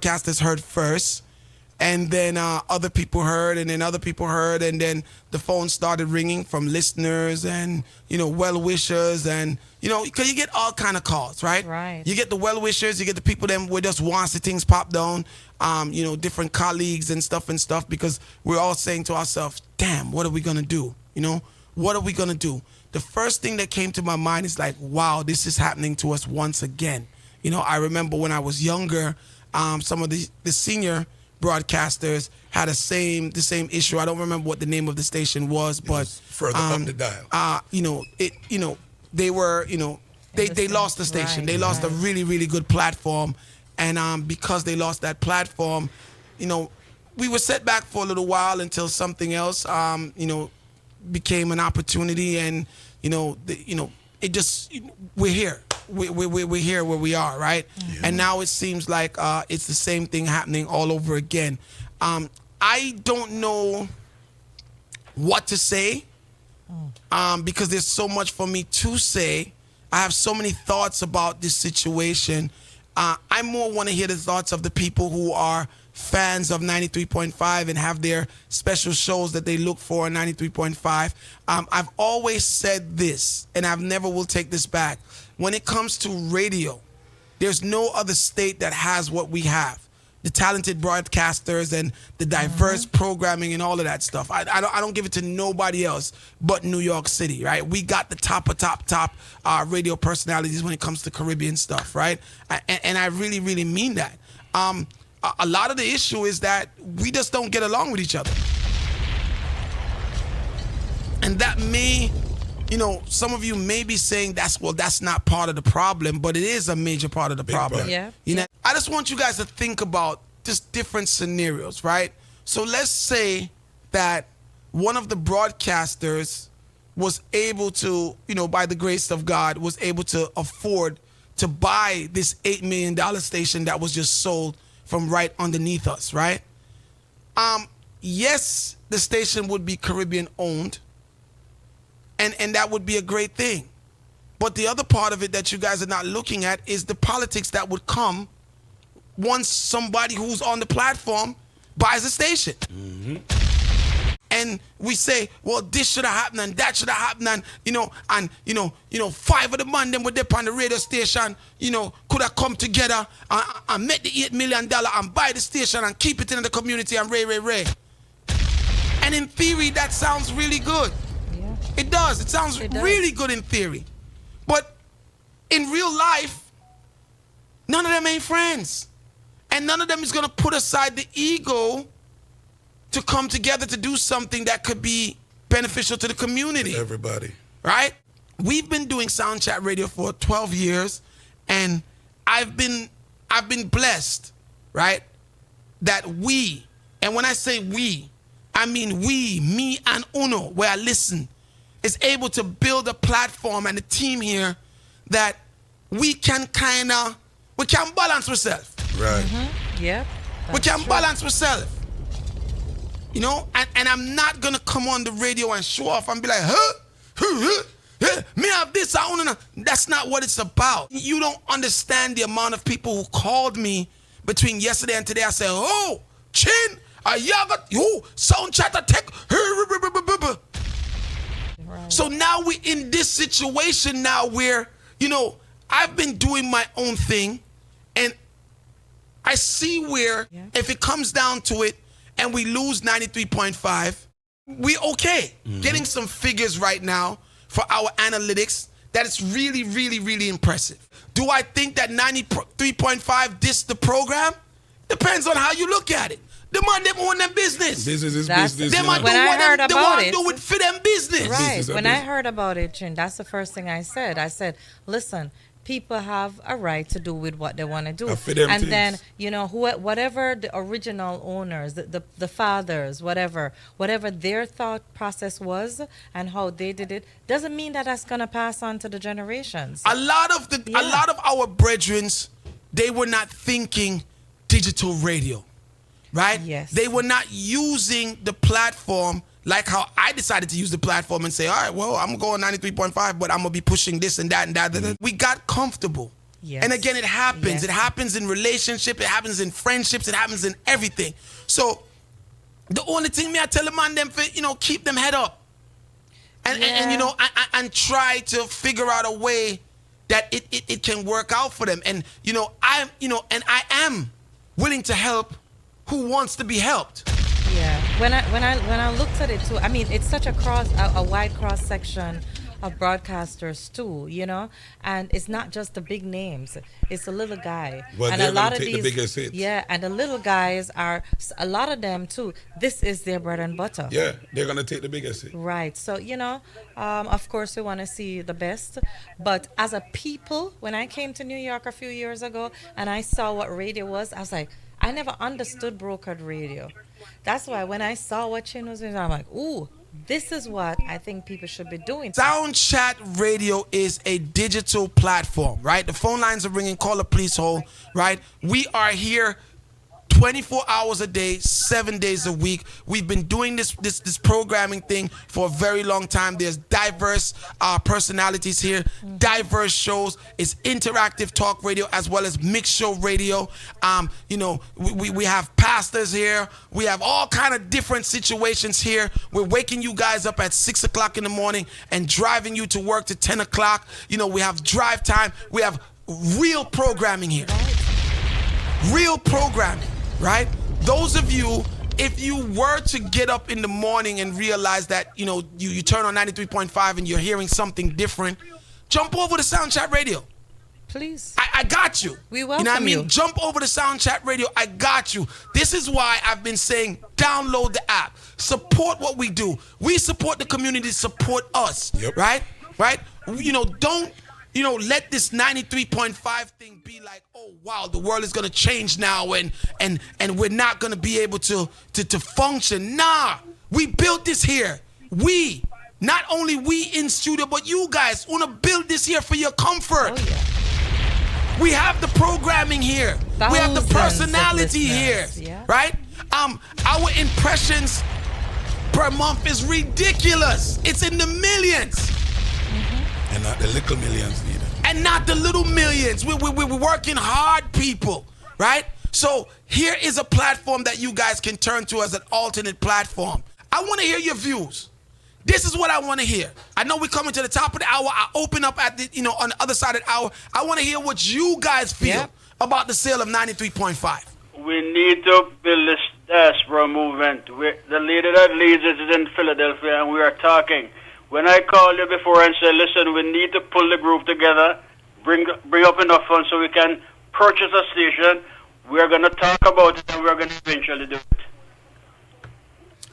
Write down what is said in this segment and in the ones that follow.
broadcasters heard first, and then other people heard, and then other people heard, and then the phone started ringing from listeners and, you know, well-wishers, and, you know, because you get all kind of calls, right? Right. You get the well-wishers, you get the people that would just want to see things pop down, you know, different colleagues and stuff, because we're all saying to ourselves, damn, what are we going to do? You know, what are we going to do? The first thing that came to my mind is like, wow, this is happening to us once again. You know, I remember when I was younger, some of the senior broadcasters had the same issue. I don't remember what the name of the station was, but further up the dial. you know, they were, you know, they lost the station. Right, they lost a right. really, really good platform, and because they lost that platform, you know, we were set back for a little while until something else, you know, became an opportunity, and you know, it just, we're here. We're here where we are, right? Yeah. And now it seems like it's the same thing happening all over again. I don't know what to say because there's so much for me to say. I have so many thoughts about this situation. I more want to hear the thoughts of the people who are fans of 93.5 and have their special shows that they look for on 93.5. I've always said this, and I've never will take this back. When it comes to radio, there's no other state that has what we have. The talented broadcasters and the diverse programming and all of that stuff. I don't give it to nobody else but New York City, right? We got the top radio personalities when it comes to Caribbean stuff, right? And I really, really mean that. A lot of the issue is that we just don't get along with each other. And that may, you know, some of you may be saying that's not part of the problem, but it is a major part of the problem. Yeah. You know, I just want you guys to think about just different scenarios, right? So let's say that one of the broadcasters was able to, you know, by the grace of God, was able to afford to buy this $8 million station that was just sold from right underneath us, right? Yes, the station would be Caribbean owned, and that would be a great thing. But the other part of it that you guys are not looking at is the politics that would come once somebody who's on the platform buys a station. And we say, well, this should have happened and that should have happened, and five of the man them were there on the radio station, you know, could have come together and make the $8 million and buy the station and keep it in the community and ray. And in theory, that sounds really good. Yeah. It does. It sounds really good in theory. But in real life, none of them ain't friends. And none of them is going to put aside the ego to come together to do something that could be beneficial to the community. Everybody. Right? We've been doing Sound Chat Radio for 12 years, and I've been blessed, right? That we, and when I say we, I mean we, me and Uno, where I listen, is able to build a platform and a team here that we can balance ourselves. Right. Yeah. We can balance ourselves. You know, and I'm not gonna come on the radio and show off and be like, me have this, that's not what it's about. You don't understand the amount of people who called me between yesterday and today. I said, oh, Chin, Sound Chatter Tech. Right. So now we in this situation now where, you know, I've been doing my own thing, and I see where if it comes down to it and we lose 93.5, we okay. Getting some figures right now for our analytics that is really, really, really impressive. Do I think that 93.5 dissed the program? Depends on how you look at it. The man, them own them business. Business is That's- business. Them you know. do When I what heard they about want to it- do it for them business. Right. Business is When I business. heard about it, Chin, that's the first thing I said. I said, listen, people have a right to do with what they want to do. For them And things. then, you know, whatever the original owners, the fathers, whatever their thought process was and how they did it, doesn't mean that that's going to pass on to the generations. A lot of our brethren, they were not thinking digital radio, right? Yes. They were not using the platform like how I decided to use the platform and say, all right, well, I'm going 93.5, but I'm going to be pushing this and that and that. We got comfortable. Yes. And again, it happens. Yes. It happens in relationship. It happens in friendships. It happens in everything. So the only thing me I tell them on them for, keep them head up. And try to figure out a way that it can work out for them. And I am willing to help who wants to be helped. Yeah. When I looked at it too, I mean, it's such a wide cross section of broadcasters too, and it's not just the big names; it's the little guy. Well, and they're a lot gonna of take the these, biggest hits. yeah, and the little guys are a lot of them too. This is their bread and butter. Yeah, they're gonna take the biggest hit. Right. So, of course, we want to see the best. But as a people, when I came to New York a few years ago and I saw what radio was, I was like, I never understood brokered radio. That's why when I saw what Chin was doing, I'm like, ooh, this is what I think people should be doing. Sound Chat Radio is a digital platform, right? The phone lines are ringing. Call the police hole, right? We are here 24 hours a day, 7 days a week. We've been doing this programming thing for a very long time. There's diverse personalities here, diverse shows. It's interactive talk radio as well as mixed show radio. We have pastors here. We have all kind of different situations here. We're waking you guys up at 6 o'clock in the morning and driving you to work to 10 o'clock. We have drive time. We have real programming here. Real programming. Right? Those of you, if you were to get up in the morning and realize that, you turn on 93.5 and you're hearing something different, jump over to Sound Chat Radio. Please. I got you. We welcome you. Know what I mean? you. Jump over to Sound Chat Radio. I got you. This is why I've been saying download the app. Support what we do. We support the community, support us. Yep. Right? Don't let this 93.5 thing be like, oh wow, the world is gonna change now and we're not gonna be able to function. Nah, we built this here. Not only we in studio, but you guys wanna build this here for your comfort. Oh, yeah. We have the programming here. We have the personality here. Yeah. Right? Our impressions per month is ridiculous. It's in the millions. And not the little millions either. And not the little millions. We're working hard, people, right? So here is a platform that you guys can turn to as an alternate platform. I want to hear your views. This is what I want to hear. I know we're coming to the top of the hour. I open up at on the other side of the hour. I want to hear what you guys feel about the sale of 93.5. We need to build this diaspora movement. The leader that leads it is in Philadelphia, and we are talking. When I called you before and said, listen, we need to pull the group together, bring up enough funds so we can purchase a station, we're going to talk about it and we're going to eventually do it.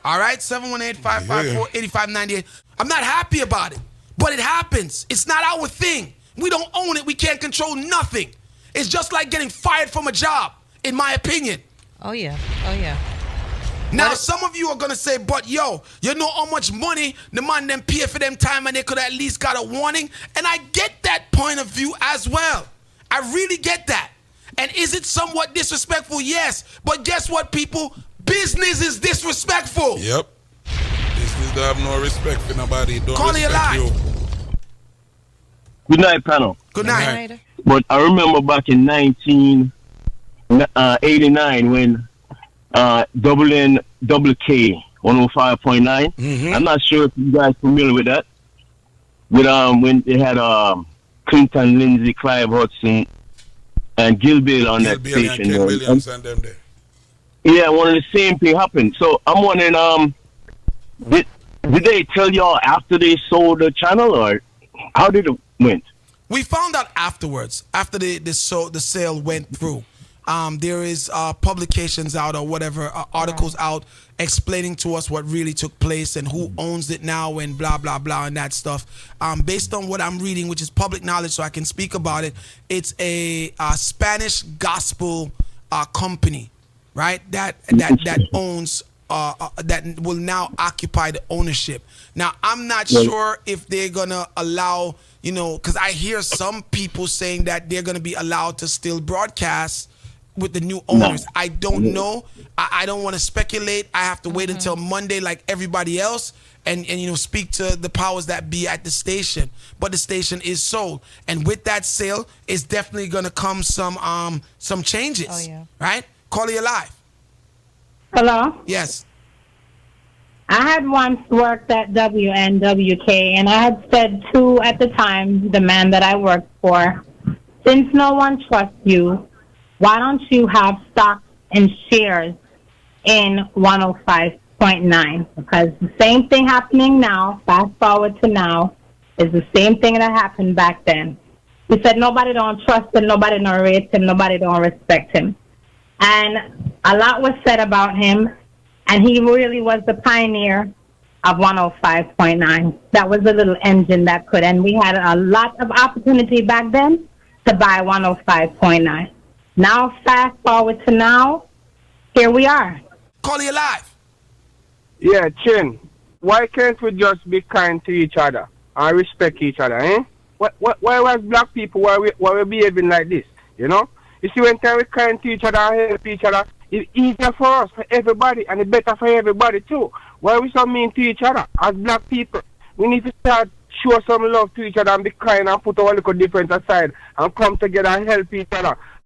All right, 718-554-8598. I'm not happy about it, but it happens. It's not our thing. We don't own it. We can't control nothing. It's just like getting fired from a job, in my opinion. Oh, yeah. Oh, yeah. Now, some of you are going to say, but yo, you know how much money the man them pay for them time and they could at least got a warning? And I get that point of view as well. I really get that. And is it somewhat disrespectful? Yes. But guess what, people? Business is disrespectful. Yep. Business don't have no respect for nobody. Don't Call your respect line. you. Good night, panel. Good night. But I remember back in 1989 when double K 105.9. I'm not sure if you guys familiar with that. With when they had Clinton, Lindsay, Clive Hudson, and Gil Bill on that Bill station. and Ken Williams and them there. Yeah, one of the same thing happened. So I'm wondering, did they tell y'all after they sold the channel, or how did it went? We found out afterwards, after the sale went through. There is publications out or whatever, articles out explaining to us what really took place and who owns it now and blah, blah, blah, and that stuff. Based on what I'm reading, which is public knowledge, so I can speak about it, it's a Spanish gospel company, right? That owns, that will now occupy the ownership. Now, I'm not sure if they're going to allow, because I hear some people saying that they're going to be allowed to still broadcast with the new owners. I don't know. I don't want to speculate. I have to wait until Monday, like everybody else, and speak to the powers that be at the station. But the station is sold, and with that sale, it's definitely gonna come some changes. Oh, yeah. Right? Call you live. Hello? Yes. I had once worked at WNWK, and I had said to, at the time, the man that I worked for, since no one trusts you, why don't you have stocks and shares in 105.9? Because the same thing happening now, fast forward to now, is the same thing that happened back then. He said nobody don't trust him, nobody don't rate him, nobody don't respect him. And a lot was said about him, and he really was the pioneer of 105.9. That was a little engine that could, and we had a lot of opportunity back then to buy 105.9. Now, fast forward to now, here we are. Call you live. Yeah, Chin, why can't we just be kind to each other and respect each other, eh? Why was black people, why we behaving like this, you know? You see, when we're kind to each other and help each other, it's easier for us, for everybody, and it's better for everybody too. Why are we so mean to each other as black people? We need to start show some love to each other and be kind and put our little difference aside and come together and help each other.